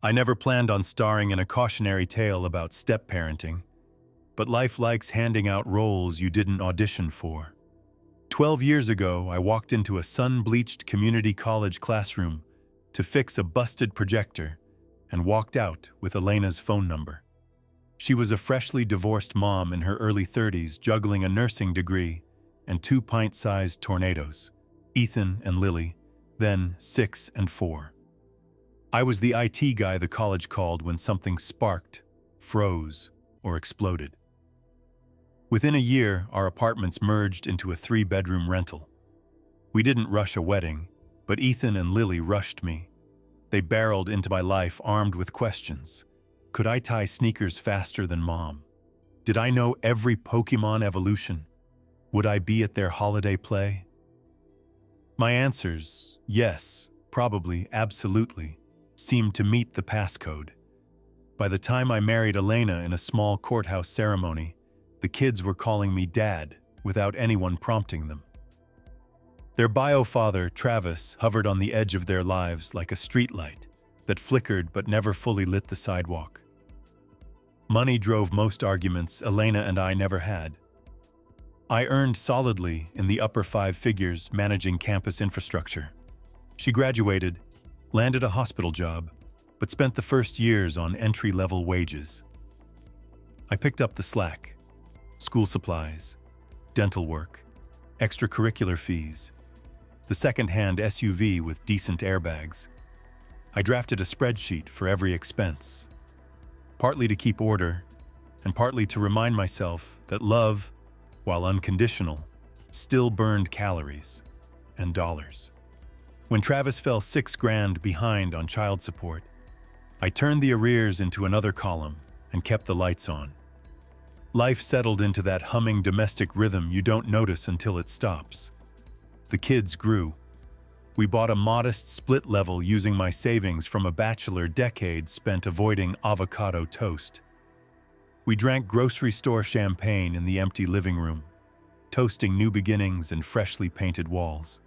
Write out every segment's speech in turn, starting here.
I never planned on starring in a cautionary tale about step-parenting, but life likes handing out roles you didn't audition for. 12 years ago, I walked into a sun-bleached community college classroom to fix a busted projector and walked out with Elena's phone number. She was a freshly divorced mom in her early 30s juggling a nursing degree and two pint-sized tornadoes, Ethan and Lily, then 6 and 4. I was the IT guy the college called when something sparked, froze, or exploded. Within a year, our apartments merged into a 3-bedroom rental. We didn't rush a wedding, but Ethan and Lily rushed me. They barreled into my life armed with questions. Could I tie sneakers faster than Mom? Did I know every Pokémon evolution? Would I be at their holiday play? My answers, yes, probably, absolutely, seemed to meet the passcode. By the time I married Elena in a small courthouse ceremony, the kids were calling me Dad without anyone prompting them. Their bio father, Travis, hovered on the edge of their lives like a streetlight that flickered but never fully lit the sidewalk. Money drove most arguments Elena and I never had. I earned solidly in the upper 5 figures managing campus infrastructure. She graduated, landed a hospital job, but spent the first years on entry-level wages. I picked up the slack: school supplies, dental work, extracurricular fees, the second-hand SUV with decent airbags. I drafted a spreadsheet for every expense, partly to keep order, and partly to remind myself that love, while unconditional, still burned calories and dollars. When Travis fell $6,000 behind on child support, I turned the arrears into another column and kept the lights on. Life settled into that humming domestic rhythm you don't notice until it stops. The kids grew. We bought a modest split level using my savings from a bachelor decade spent avoiding avocado toast. We drank grocery store champagne in the empty living room, toasting new beginnings and freshly painted walls.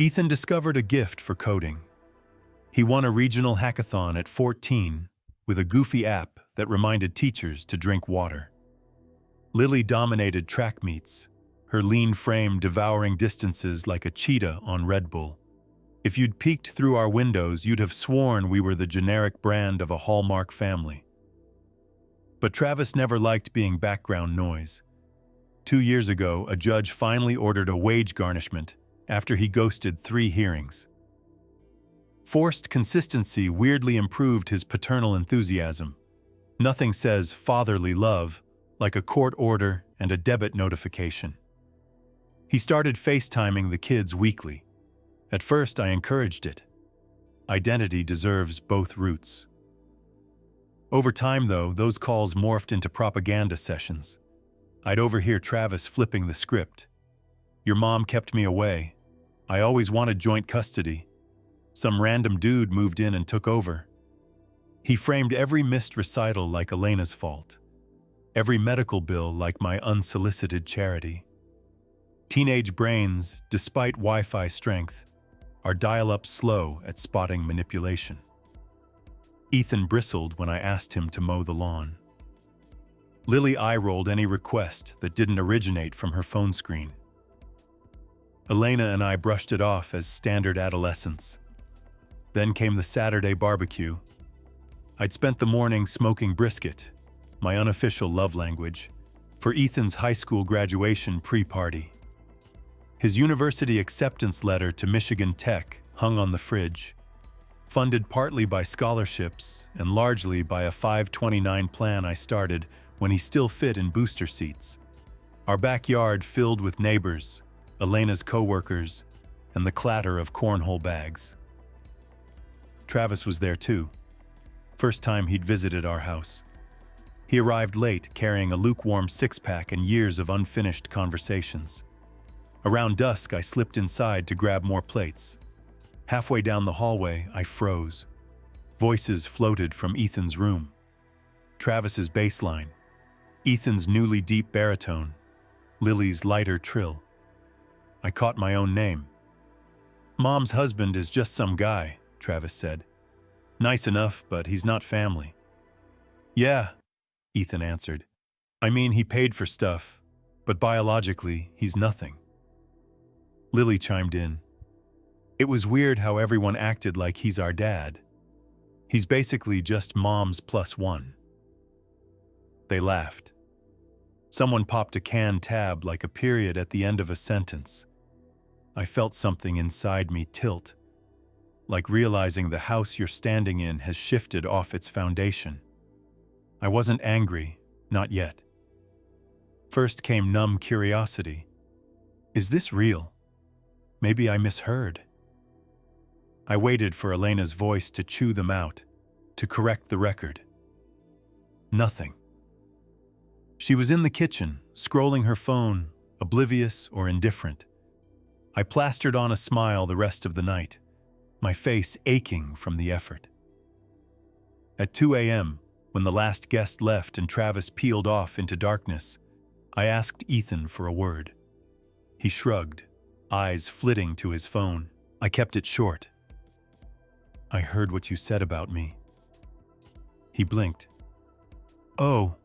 Ethan discovered a gift for coding. He won a regional hackathon at 14 with a goofy app that reminded teachers to drink water. Lily dominated track meets, her lean frame devouring distances like a cheetah on Red Bull. If you'd peeked through our windows, you'd have sworn we were the generic brand of a Hallmark family. But Travis never liked being background noise. 2 years ago, a judge finally ordered a wage garnishment after he ghosted 3 hearings. Forced consistency weirdly improved his paternal enthusiasm. Nothing says fatherly love like a court order and a debit notification. He started FaceTiming the kids weekly. At first, I encouraged it. Identity deserves both roots. Over time, though, those calls morphed into propaganda sessions. I'd overhear Travis flipping the script. Your mom kept me away. I always wanted joint custody. Some random dude moved in and took over. He framed every missed recital like Elena's fault. Every medical bill like my unsolicited charity. Teenage brains, despite Wi-Fi strength, are dial-up slow at spotting manipulation. Ethan bristled when I asked him to mow the lawn. Lily eye-rolled any request that didn't originate from her phone screen. Elena and I brushed it off as standard adolescence. Then came the Saturday barbecue. I'd spent the morning smoking brisket, my unofficial love language, for Ethan's high school graduation pre-party. His university acceptance letter to Michigan Tech hung on the fridge, funded partly by scholarships and largely by a 529 plan I started when he still fit in booster seats. Our backyard filled with neighbors, Elena's coworkers, and the clatter of cornhole bags. Travis was there too. First time he'd visited our house. He arrived late, carrying a lukewarm six-pack and years of unfinished conversations. Around dusk, I slipped inside to grab more plates. Halfway down the hallway, I froze. Voices floated from Ethan's room. Travis's bass line, Ethan's newly deep baritone, Lily's lighter trill. I caught my own name. Mom's husband is just some guy, Travis said. Nice enough, but he's not family. Yeah, Ethan answered. I mean, he paid for stuff, but biologically, he's nothing. Lily chimed in. It was weird how everyone acted like he's our dad. He's basically just mom's plus one. They laughed. Someone popped a canned tab like a period at the end of a sentence. I felt something inside me tilt, like realizing the house you're standing in has shifted off its foundation. I wasn't angry, not yet. First came numb curiosity. Is this real? Maybe I misheard. I waited for Elena's voice to chew them out, to correct the record. Nothing. She was in the kitchen, scrolling her phone, oblivious or indifferent. I plastered on a smile the rest of the night, my face aching from the effort. At 2 a.m., when the last guest left and Travis peeled off into darkness, I asked Ethan for a word. He shrugged, eyes flitting to his phone. I kept it short. I heard what you said about me. He blinked. Oh.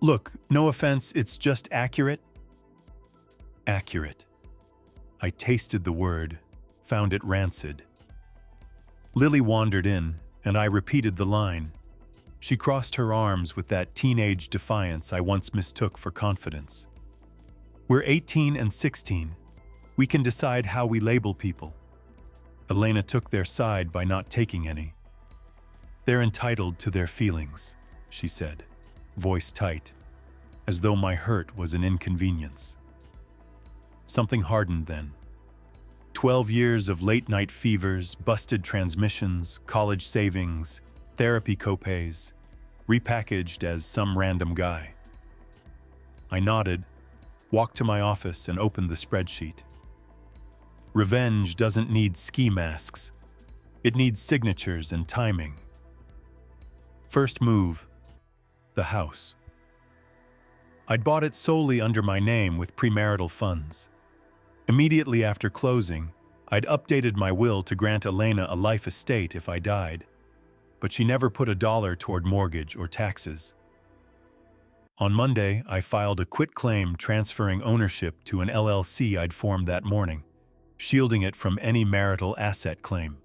Look, no offense, it's just accurate. Accurate. I tasted the word, found it rancid. Lily wandered in, and I repeated the line. She crossed her arms with that teenage defiance I once mistook for confidence. We're 18 and 16. We can decide how we label people. Elena took their side by not taking any. They're entitled to their feelings, she said, voice tight, as though my hurt was an inconvenience. Something hardened then. 12 years of late-night fevers, busted transmissions, college savings, therapy copays, repackaged as some random guy. I nodded, walked to my office, and opened the spreadsheet. Revenge doesn't need ski masks. It needs signatures and timing. First move, the house. I'd bought it solely under my name with premarital funds. Immediately after closing, I'd updated my will to grant Elena a life estate if I died, but she never put $1 toward mortgage or taxes. On Monday, I filed a quitclaim transferring ownership to an LLC I'd formed that morning, shielding it from any marital asset claim.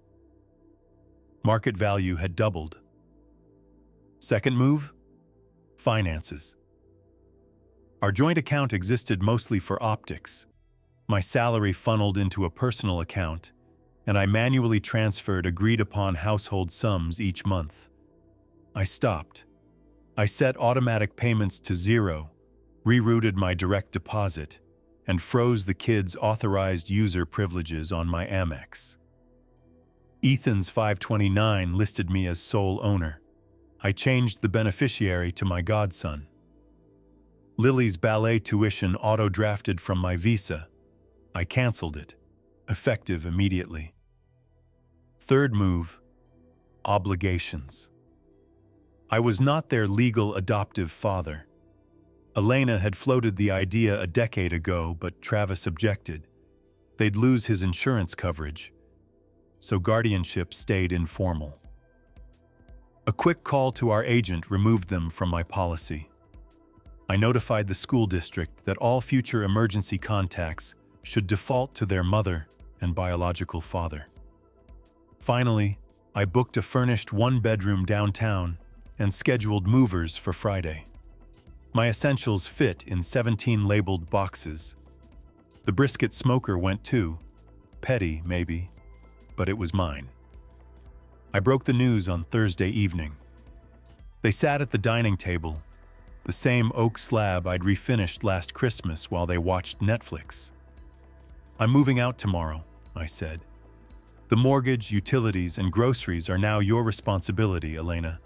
Market value had doubled. Second move? Finances. Our joint account existed mostly for optics. My salary funneled into a personal account, and I manually transferred agreed-upon household sums each month. I stopped. I set automatic payments to 0, rerouted my direct deposit, and froze the kids' authorized user privileges on my Amex. Ethan's 529 listed me as sole owner. I changed the beneficiary to my godson. Lily's ballet tuition auto-drafted from my Visa. I canceled it, effective immediately. Third move, obligations. I was not their legal adoptive father. Elena had floated the idea a decade ago, but Travis objected. They'd lose his insurance coverage, so guardianship stayed informal. A quick call to our agent removed them from my policy. I notified the school district that all future emergency contacts should default to their mother and biological father. Finally, I booked a furnished one-bedroom downtown and scheduled movers for Friday. My essentials fit in 17 labeled boxes. The brisket smoker went too. Petty, maybe, but it was mine. I broke the news on Thursday evening. They sat at the dining table, the same oak slab I'd refinished last Christmas while they watched Netflix. I'm moving out tomorrow, I said. The mortgage, utilities, and groceries are now your responsibility, Elena.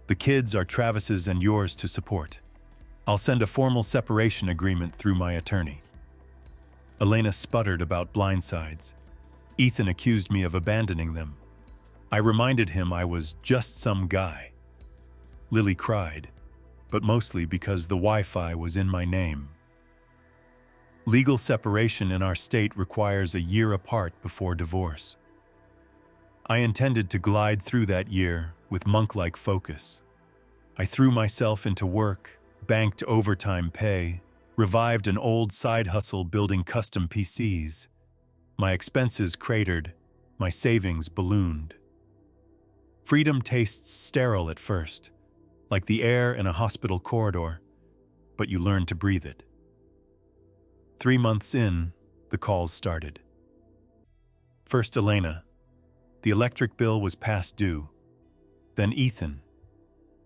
The kids are Travis's and yours to support. I'll send a formal separation agreement through my attorney. Elena sputtered about blindsides. Ethan accused me of abandoning them. I reminded him I was just some guy. Lily cried, but mostly because the Wi-Fi was in my name. Legal separation in our state requires a year apart before divorce. I intended to glide through that year with monk-like focus. I threw myself into work, banked overtime pay, revived an old side hustle building custom PCs. My expenses cratered, my savings ballooned. Freedom tastes sterile at first, like the air in a hospital corridor, but you learn to breathe it. 3 months in, the calls started. First Elena. The electric bill was past due. Then Ethan.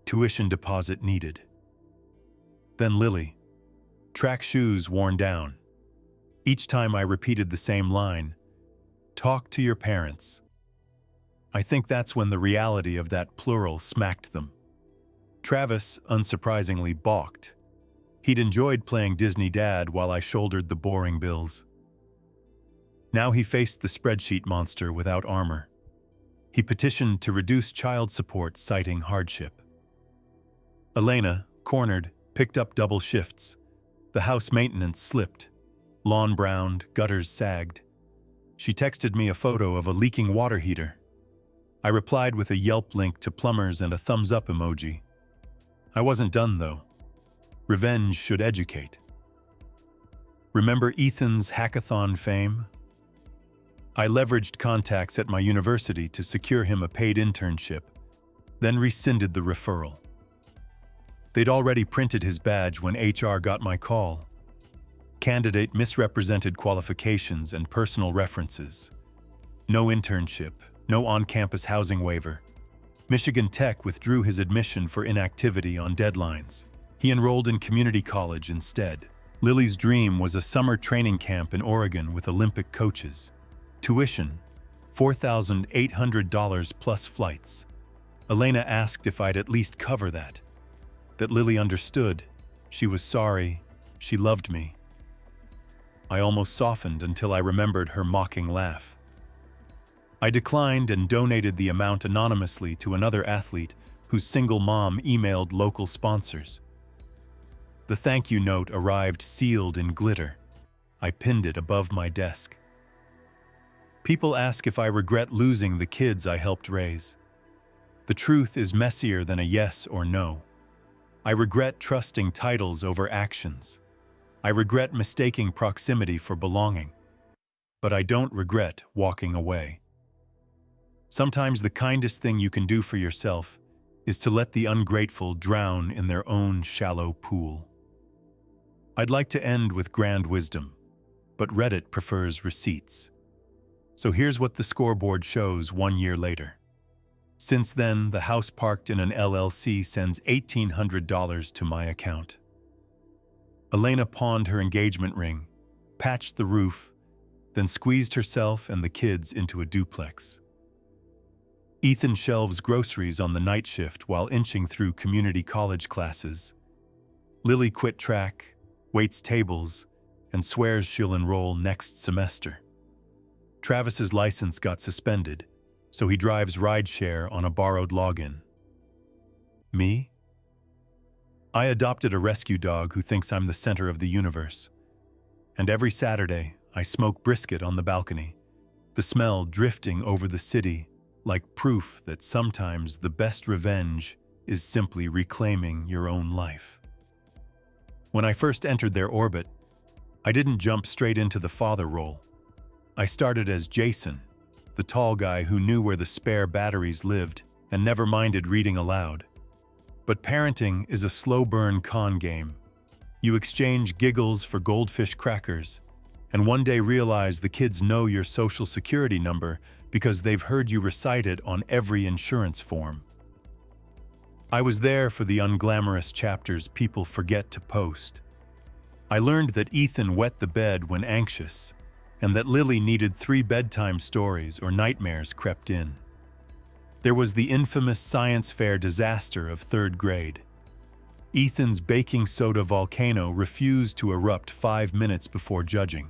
Tuition deposit needed. Then Lily. Track shoes worn down. Each time I repeated the same line, "Talk to your parents." I think that's when the reality of that plural smacked them. Travis, unsurprisingly, balked. He'd enjoyed playing Disney Dad while I shouldered the boring bills. Now he faced the spreadsheet monster without armor. He petitioned to reduce child support, citing hardship. Elena, cornered, picked up double shifts. The house maintenance slipped. Lawn browned, gutters sagged. She texted me a photo of a leaking water heater. I replied with a Yelp link to plumbers and a thumbs up emoji. I wasn't done, though. Revenge should educate. Remember Ethan's hackathon fame? I leveraged contacts at my university to secure him a paid internship, then rescinded the referral. They'd already printed his badge when HR got my call. Candidate misrepresented qualifications and personal references. No internship, no on-campus housing waiver. Michigan Tech withdrew his admission for inactivity on deadlines. He enrolled in community college instead. Lily's dream was a summer training camp in Oregon with Olympic coaches. Tuition, $4,800 plus flights. Elena asked if I'd at least cover that. That Lily understood. She was sorry. She loved me. I almost softened until I remembered her mocking laugh. I declined and donated the amount anonymously to another athlete whose single mom emailed local sponsors. The thank you note arrived sealed in glitter. I pinned it above my desk. People ask if I regret losing the kids I helped raise. The truth is messier than a yes or no. I regret trusting titles over actions. I regret mistaking proximity for belonging. But I don't regret walking away. Sometimes the kindest thing you can do for yourself is to let the ungrateful drown in their own shallow pool. I'd like to end with grand wisdom, but Reddit prefers receipts. So here's what the scoreboard shows 1 year later. Since then, the house parked in an LLC sends $1,800 to my account. Elena pawned her engagement ring, patched the roof, then squeezed herself and the kids into a duplex. Ethan shelves groceries on the night shift while inching through community college classes. Lily quit track, waits tables, and swears she'll enroll next semester. Travis's license got suspended, so he drives rideshare on a borrowed login. Me? I adopted a rescue dog who thinks I'm the center of the universe. And every Saturday, I smoke brisket on the balcony, the smell drifting over the city like proof that sometimes the best revenge is simply reclaiming your own life. When I first entered their orbit, I didn't jump straight into the father role. I started as Jason, the tall guy who knew where the spare batteries lived and never minded reading aloud. But parenting is a slow-burn con game. You exchange giggles for goldfish crackers, and one day realize the kids know your social security number because they've heard you recite it on every insurance form. I was there for the unglamorous chapters people forget to post. I learned that Ethan wet the bed when anxious, and that Lily needed 3 bedtime stories or nightmares crept in. There was the infamous science fair disaster of 3rd grade. Ethan's baking soda volcano refused to erupt 5 minutes before judging.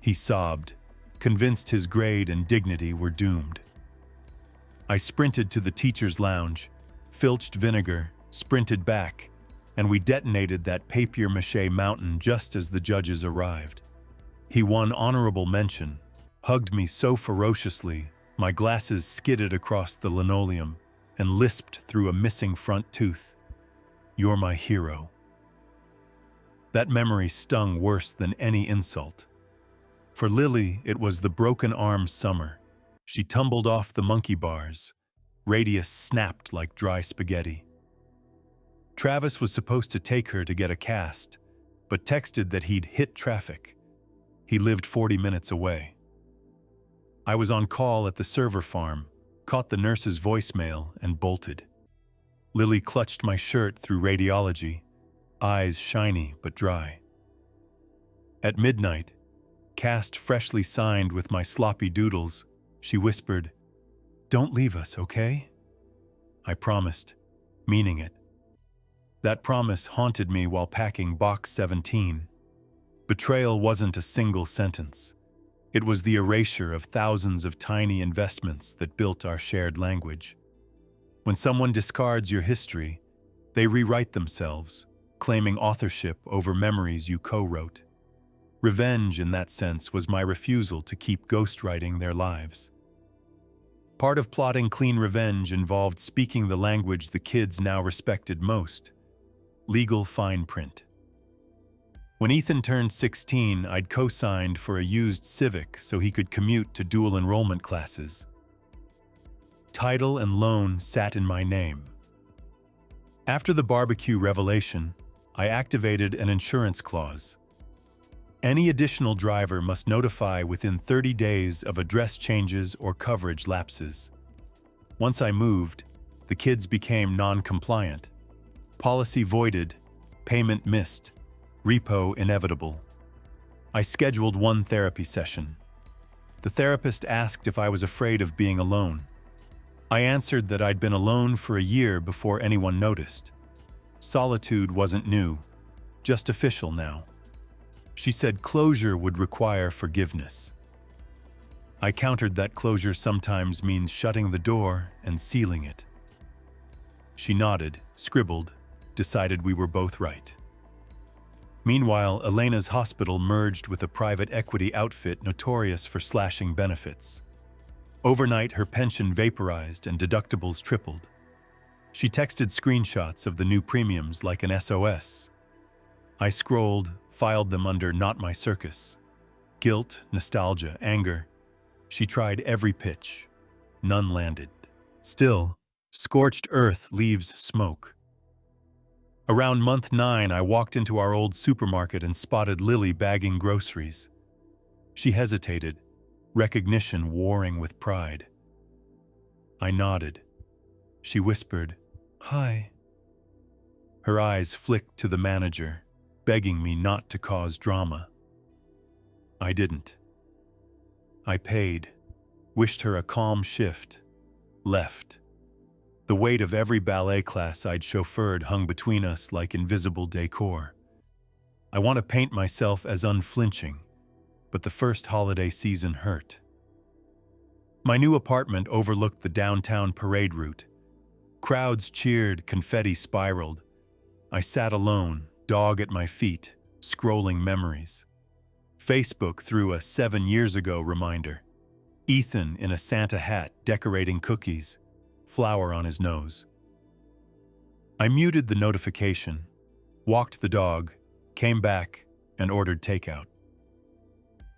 He sobbed, convinced his grade and dignity were doomed. I sprinted to the teacher's lounge, filched vinegar, sprinted back, and we detonated that papier-mâché mountain just as the judges arrived. He won honorable mention, hugged me so ferociously My glasses skidded across the linoleum and lisped through a missing front tooth. You're my hero. That memory stung worse than any insult. For Lily, it was the broken arm summer. She tumbled off the monkey bars. Radius snapped like dry spaghetti. Travis was supposed to take her to get a cast, but texted that he'd hit traffic. He lived 40 minutes away. I was on call at the server farm, caught the nurse's voicemail, and bolted. Lily clutched my shirt through radiology, eyes shiny but dry. At midnight, cast freshly signed with my sloppy doodles, she whispered, "Don't leave us, okay?" I promised, meaning it. That promise haunted me while packing Box 17. Betrayal wasn't a single sentence. It was the erasure of thousands of tiny investments that built our shared language. When someone discards your history, they rewrite themselves, claiming authorship over memories you co-wrote. Revenge, in that sense, was my refusal to keep ghostwriting their lives. Part of plotting clean revenge involved speaking the language the kids now respected most: legal fine print. When Ethan turned 16, I'd co-signed for a used Civic so he could commute to dual enrollment classes. Title and loan sat in my name. After the barbecue revelation, I activated an insurance clause. Any additional driver must notify within 30 days of address changes or coverage lapses. Once I moved, the kids became non-compliant. Policy voided, payment missed, repo inevitable. I scheduled one therapy session. The therapist asked if I was afraid of being alone. I answered that I'd been alone for a year before anyone noticed. Solitude wasn't new, just official now. She said closure would require forgiveness. I countered that closure sometimes means shutting the door and sealing it. She nodded, scribbled, decided we were both right. Meanwhile, Elena's hospital merged with a private equity outfit notorious for slashing benefits. Overnight, her pension vaporized and deductibles tripled. She texted screenshots of the new premiums like an SOS. I scrolled, filed them under Not My Circus. Guilt, nostalgia, anger. She tried every pitch. None landed. Still, scorched earth leaves smoke. Around month 9, I walked into our old supermarket and spotted Lily bagging groceries. She hesitated, recognition warring with pride. I nodded. She whispered, "Hi." Her eyes flicked to the manager, begging me not to cause drama. I didn't. I paid, wished her a calm shift, left. The weight of every ballet class I'd chauffeured hung between us like invisible decor. I want to paint myself as unflinching, but the first holiday season hurt. My new apartment overlooked the downtown parade route. Crowds cheered, confetti spiraled. I sat alone, dog at my feet, scrolling memories. Facebook threw a 7 years ago reminder. Ethan in a Santa hat decorating cookies, flower on his nose. I muted the notification, walked the dog, came back, and ordered takeout.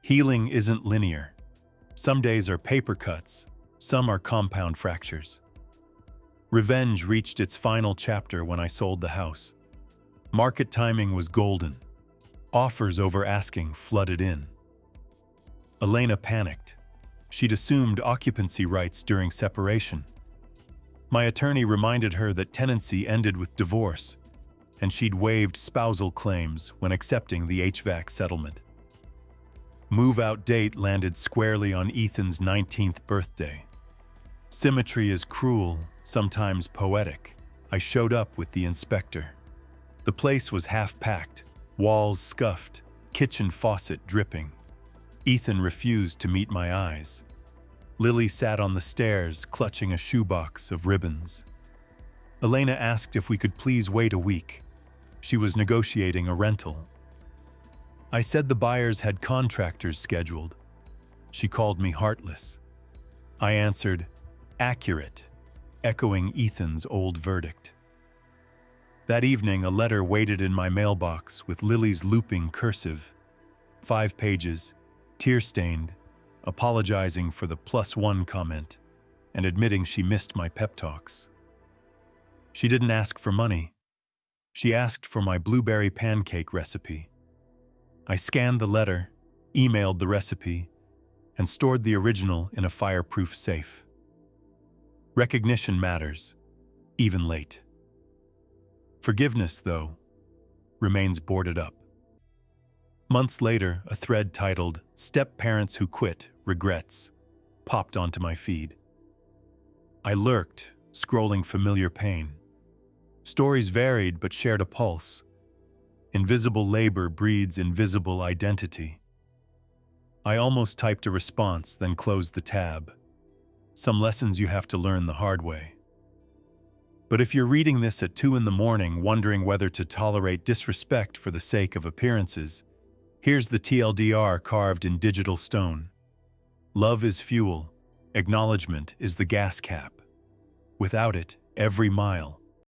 Healing isn't linear. Some days are paper cuts, some are compound fractures. Revenge reached its final chapter when I sold the house. Market timing was golden. Offers over asking flooded in. Elena panicked. She'd assumed occupancy rights during separation. My attorney reminded her that tenancy ended with divorce, and she'd waived spousal claims when accepting the HVAC settlement. Move-out date landed squarely on Ethan's 19th birthday. Symmetry is cruel, sometimes poetic. I showed up with the inspector. The place was half-packed, walls scuffed, kitchen faucet dripping. Ethan refused to meet my eyes. Lily sat on the stairs, clutching a shoebox of ribbons. Elena asked if we could please wait a week. She was negotiating a rental. I said the buyers had contractors scheduled. She called me heartless. I answered, accurate, echoing Ethan's old verdict. That evening, a letter waited in my mailbox with Lily's looping cursive. 5 pages, tear-stained, apologizing for the +1 comment and admitting she missed my pep talks. She didn't ask for money. She asked for my blueberry pancake recipe. I scanned the letter, emailed the recipe, and stored the original in a fireproof safe. Recognition matters, even late. Forgiveness, though, remains boarded up. Months later, a thread titled "Step-Parents Who Quit, Regrets" popped onto my feed. I lurked, scrolling familiar pain. Stories varied but shared a pulse. Invisible labor breeds invisible identity. I almost typed a response, then closed the tab. Some lessons you have to learn the hard way. But if you're reading this at 2 in the morning, wondering whether to tolerate disrespect for the sake of appearances, here's the TLDR carved in digital stone. Love is fuel. Acknowledgement is the gas cap. Without it, every mile